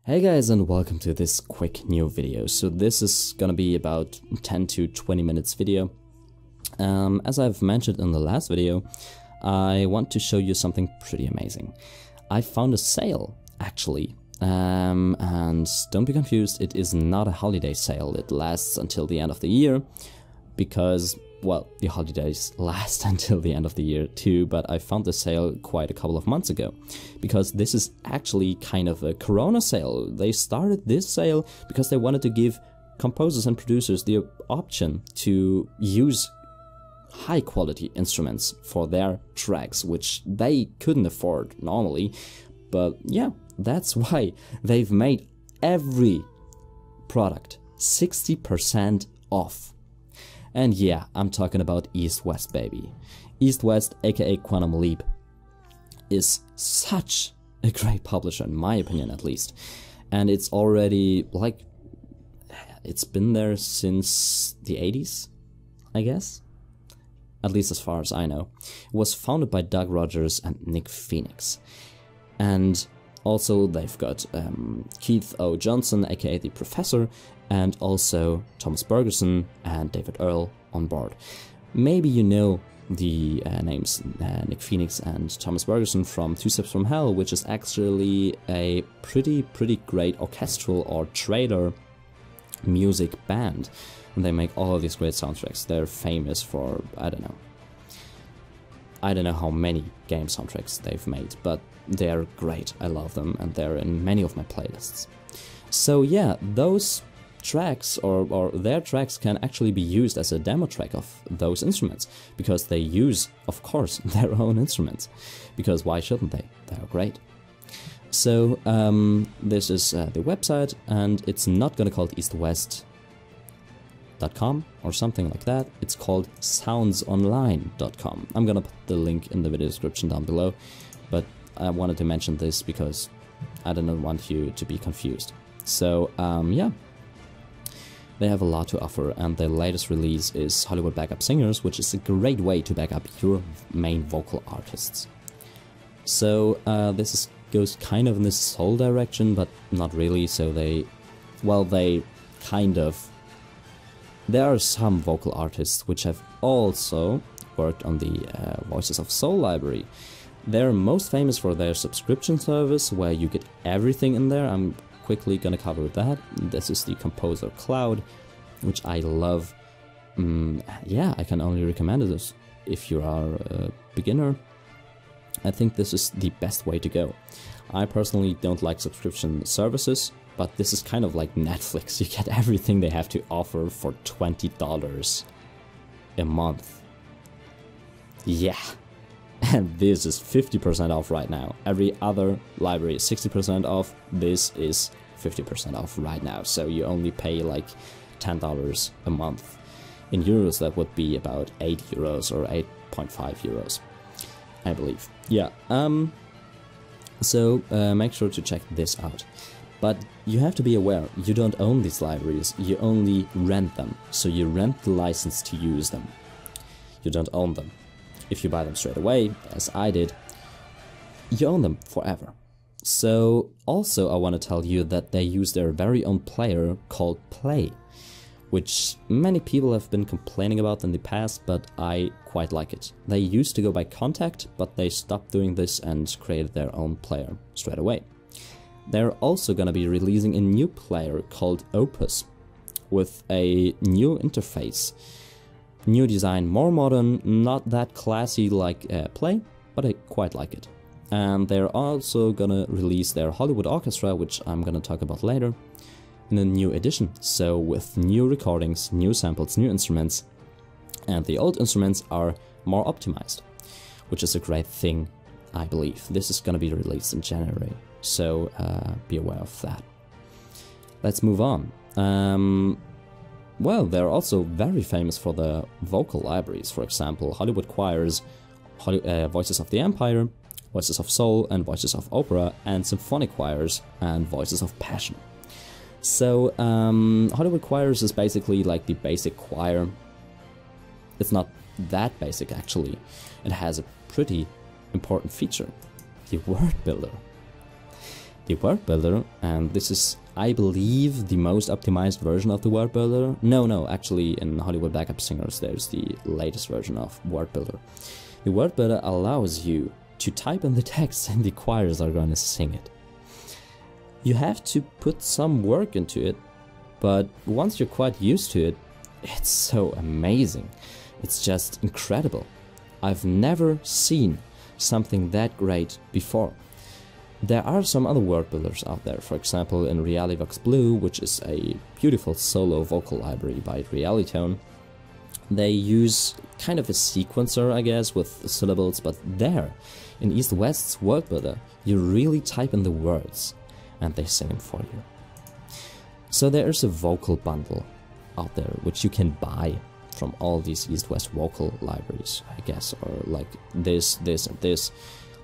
Hey guys, and welcome to this quick new video. So this is gonna be about 10 to 20 minutes video. As I've mentioned in the last video, I want to show you something pretty amazing. I found a sale actually, and don't be confused, it is not a holiday sale. It lasts until the end of the year because, well, the holidays last until the end of the year too, but I found the sale quite a couple of months ago because this is actually kind of a Corona sale. They started this sale because they wanted to give composers and producers the option to use high quality instruments for their tracks, which they couldn't afford normally. But yeah, that's why they've made every product 60% off. And yeah, I'm talking about EastWest, baby. EastWest, aka Quantum Leap, is such a great publisher, in my opinion at least. And it's already, like, it's been there since the 80s, I guess? At least as far as I know. It was founded by Doug Rogers and Nick Phoenix. And also they've got Keith O. Johnson, aka The Professor, and also Thomas Bergerson and David Earl on board. Maybe you know the names Nick Phoenix and Thomas Bergerson from Two Steps from Hell, which is actually a pretty great orchestral or trailer music band. And they make all of these great soundtracks. They're famous for, I don't know how many game soundtracks they've made, but they're great. I love them, and they're in many of my playlists. So yeah, those tracks or their tracks can actually be used as a demo track of those instruments, because they use, of course, their own instruments, because why shouldn't they? They're great. So this is the website, and it's not gonna call it EastWest.com or something like that. It's called soundsonline.com. I'm gonna put the link in the video description down below, but I wanted to mention this because I don't want you to be confused. So yeah, they have a lot to offer, and their latest release is Hollywood Backup Singers, which is a great way to back up your main vocal artists. So this goes kind of in the soul direction, but not really. So there are some vocal artists which have also worked on the Voices of Soul library. They're most famous for their subscription service, where you get everything in there. I'm quickly gonna cover that. This is the Composer Cloud, which I love. Yeah, I can only recommend this if you are a beginner. I think this is the best way to go. I personally don't like subscription services, but this is kind of like Netflix. You get everything they have to offer for $20 a month. Yeah. And this is 50% off right now. Every other library is 60% off. This is 50% off right now. So you only pay like $10 a month. In euros, that would be about 8 euros or 8.5 euros, I believe. Yeah. So make sure to check this out. But you have to be aware, you don't own these libraries, you only rent them. So you rent the license to use them. You don't own them. If you buy them straight away, as I did, you own them forever. So also I want to tell you that they use their very own player called Play, which many people have been complaining about in the past, but I quite like it. They used to go by Contact, but they stopped doing this and created their own player straight away. They're also going to be releasing a new player called Opus with a new interface. New design, more modern, not that classy like Play, but I quite like it. And they're also gonna release their Hollywood Orchestra, which I'm gonna talk about later, in a new edition. So with new recordings, new samples, new instruments, and the old instruments are more optimized, which is a great thing, I believe. This is gonna be released in January, so be aware of that. Let's move on. Well, they're also very famous for the vocal libraries. For example, Hollywood Choirs, Voices of the Empire, Voices of Soul, and Voices of Opera, and Symphonic Choirs, and Voices of Passion. So, Hollywood Choirs is basically like the basic choir. It's not that basic, actually. It has a pretty important feature, the word builder. the word builder, and this is, I believe, the most optimized version of the word builder. No, actually in Hollywood Backup Singers there's the latest version of word builder. The word builder allows you to type in the text and the choirs are going to sing it. You have to put some work into it, but once you're quite used to it, it's so amazing. It's just incredible. I've never seen something that great before. There are some other word builders out there, for example in Realivox Blue, which is a beautiful solo vocal library by Realitone. They use kind of a sequencer, I guess, with syllables, but there, in EastWest's word builder, you really type in the words and they sing them for you. So there's a vocal bundle out there which you can buy from all these EastWest vocal libraries, I guess, or like this, and this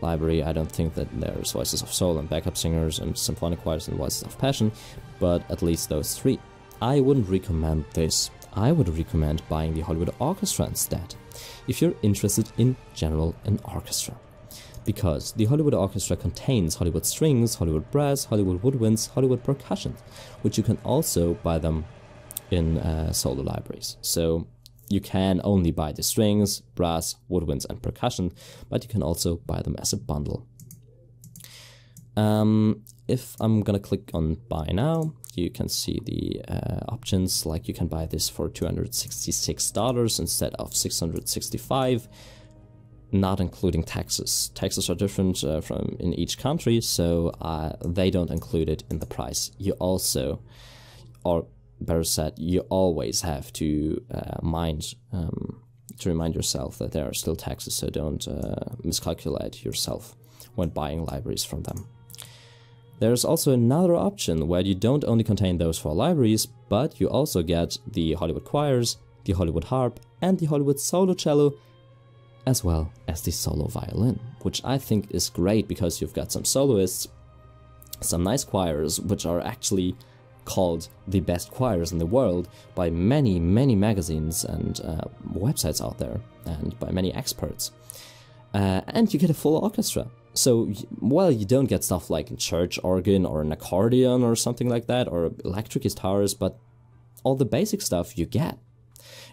library. I don't think that there's Voices of Soul and Backup Singers and Symphonic Choirs and Voices of Passion, but at least those three. I wouldn't recommend this. I would recommend buying the Hollywood Orchestra instead, if you're interested in general in orchestra. Because the Hollywood Orchestra contains Hollywood strings, Hollywood brass, Hollywood woodwinds, Hollywood percussion, which you can also buy them in solo libraries. So you can only buy the strings, brass, woodwinds and percussion, but you can also buy them as a bundle. If I'm gonna click on buy now, you can see the options, like you can buy this for $266 instead of $665, not including taxes. Taxes are different from in each country, so they don't include it in the price. You also, or better said, you always have to remind yourself that there are still taxes, so don't miscalculate yourself when buying libraries from them. There's also another option where you don't only contain those 4 libraries, but you also get the Hollywood choirs, the Hollywood harp, and the Hollywood solo cello, as well as the solo violin, which I think is great because you've got some soloists, some nice choirs, which are actually called the best choirs in the world by many magazines and websites out there, and by many experts. And you get a full orchestra. So, well, you don't get stuff like a church organ or an accordion or something like that, or electric guitars, but all the basic stuff you get.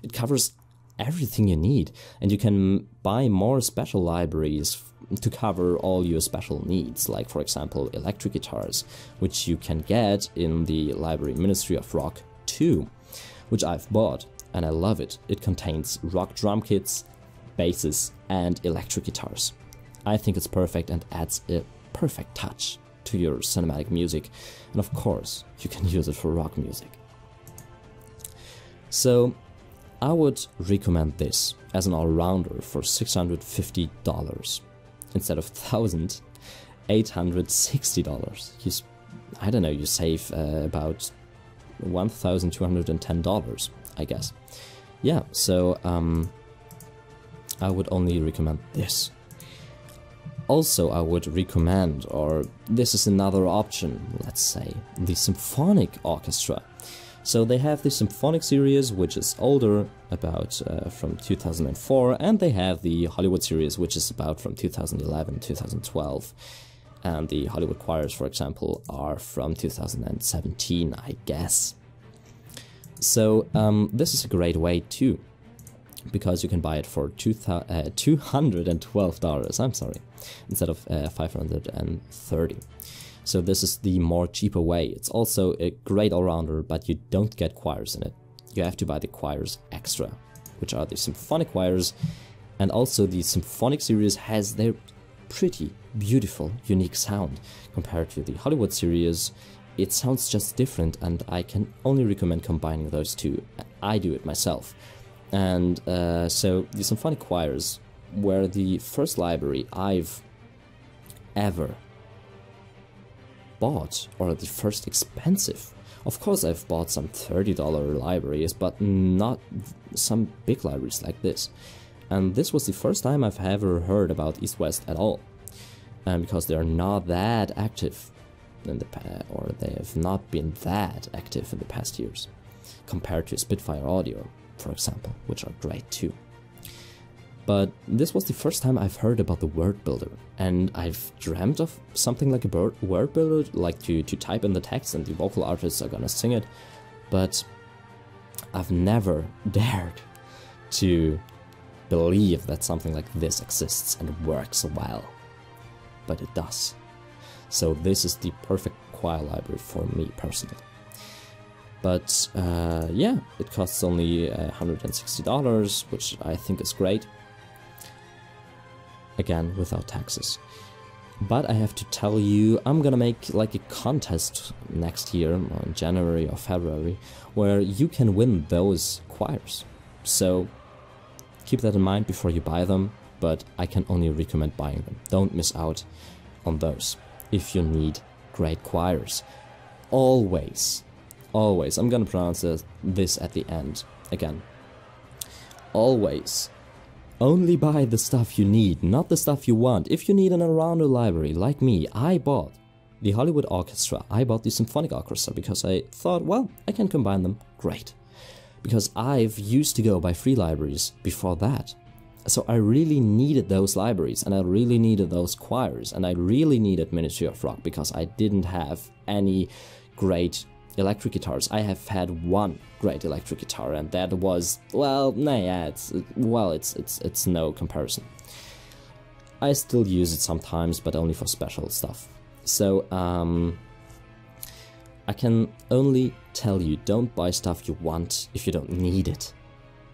It covers everything you need, and you can buy more special libraries to cover all your special needs, like for example electric guitars, which you can get in the library Ministry of Rock 2, which I've bought, and I love it. It contains rock drum kits, basses, and electric guitars. I think it's perfect and adds a perfect touch to your cinematic music, and of course you can use it for rock music. So I would recommend this as an all-rounder for $650 instead of $1,860. I don't know, you save about $1,210, I guess. Yeah, so I would only recommend this. Also, I would recommend, or this is another option, let's say, the Symphonic Orchestra. So they have the Symphonic series, which is older, about from 2004, and they have the Hollywood series, which is about from 2011, 2012. And the Hollywood choirs, for example, are from 2017, I guess. So this is a great way too, because you can buy it for $212, I'm sorry, instead of $530. So this is the more cheaper way. It's also a great all-rounder, but you don't get choirs in it. You have to buy the choirs extra, which are the symphonic choirs, and also the Symphonic series has their pretty beautiful, unique sound. Compared to the Hollywood series, it sounds just different, and I can only recommend combining those two. I do it myself. And so the Symphonic choirs were the first library I've ever bought, or the first expensive. Of course I've bought some $30 libraries, but not some big libraries like this. And this was the first time I've ever heard about EastWest at all. Because they're not that active in the past, or they have not been that active in the past years, compared to Spitfire Audio, for example, which are great too. But this was the first time I've heard about the word builder, and I've dreamt of something like a word builder, like to type in the text and the vocal artists are gonna sing it, but I've never dared to believe that something like this exists and works well. But it does. So this is the perfect choir library for me personally. But yeah, it costs only $160, which I think is great. Again, without taxes. But I have to tell you, I'm gonna make like a contest next year, in January or February, where you can win those choirs. So keep that in mind before you buy them, but I can only recommend buying them. Don't miss out on those if you need great choirs. Always, always, I'm gonna pronounce this at the end again. Always. Only buy the stuff you need, not the stuff you want. If you need an all-rounder library, like me, I bought the Hollywood Orchestra, I bought the Symphonic Orchestra because I thought, well, I can combine them, great. Because I've used to go by free libraries before that. So I really needed those libraries, and I really needed those choirs, and I really needed Ministry of Rock because I didn't have any great electric guitars. I have had one great electric guitar, and that was, well, nah, yeah, it's no comparison. I still use it sometimes, but only for special stuff. So I can only tell you, don't buy stuff you want if you don't need it.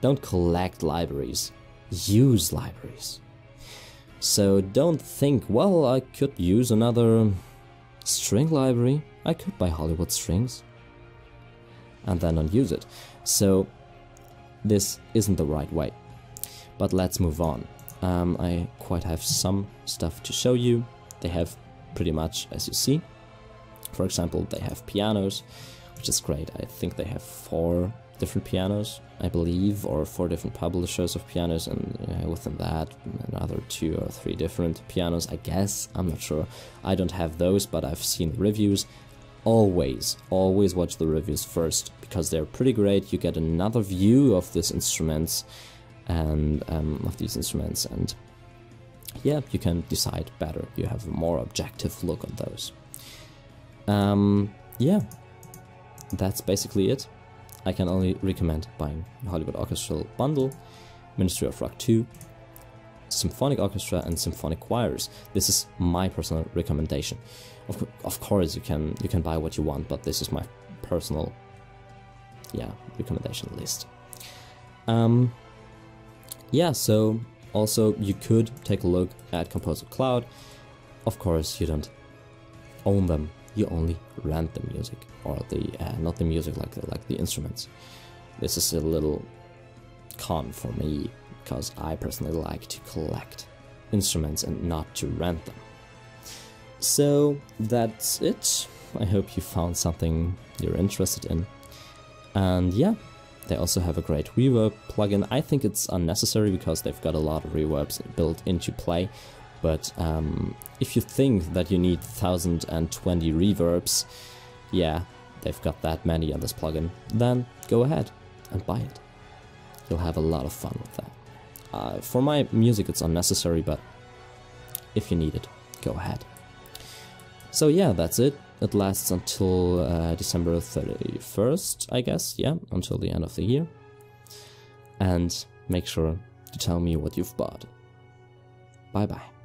Don't collect libraries. Use libraries. So don't think, well, I could use another string library. I could buy Hollywood strings and then unuse it. So this isn't the right way. But let's move on. I quite have some stuff to show you. They have pretty much, as you see. For example, they have pianos, which is great. I think they have 4 different pianos, I believe, or 4 different publishers of pianos, and within that, another 2 or 3 different pianos, I guess. I'm not sure. I don't have those, but I've seen the reviews. Always watch the reviews first, because they're pretty great. You get another view of these instruments, and yeah, you can decide better. You have a more objective look on those. Yeah, that's basically it. I can only recommend buying Hollywood Orchestral Bundle, Ministry of Rock 2, Symphonic Orchestra, and Symphonic Choirs. This is my personal recommendation. Of course, you can buy what you want, but this is my personal, yeah, recommendation list. Yeah, so also you could take a look at Composer Cloud. Of course, you don't own them. You only rent the music, or the not the music, like the instruments. This is a little con for me, because I personally like to collect instruments and not to rent them. So that's it. I hope you found something you're interested in. And yeah, they also have a great reverb plugin. I think it's unnecessary because they've got a lot of reverbs built into play. But if you think that you need 1020 reverbs, yeah, they've got that many on this plugin, then go ahead and buy it. You'll have a lot of fun with that. For my music it's unnecessary, but if you need it, go ahead. So yeah, that's it. It lasts until December 31st, I guess, yeah, until the end of the year. And make sure to tell me what you've bought. Bye bye.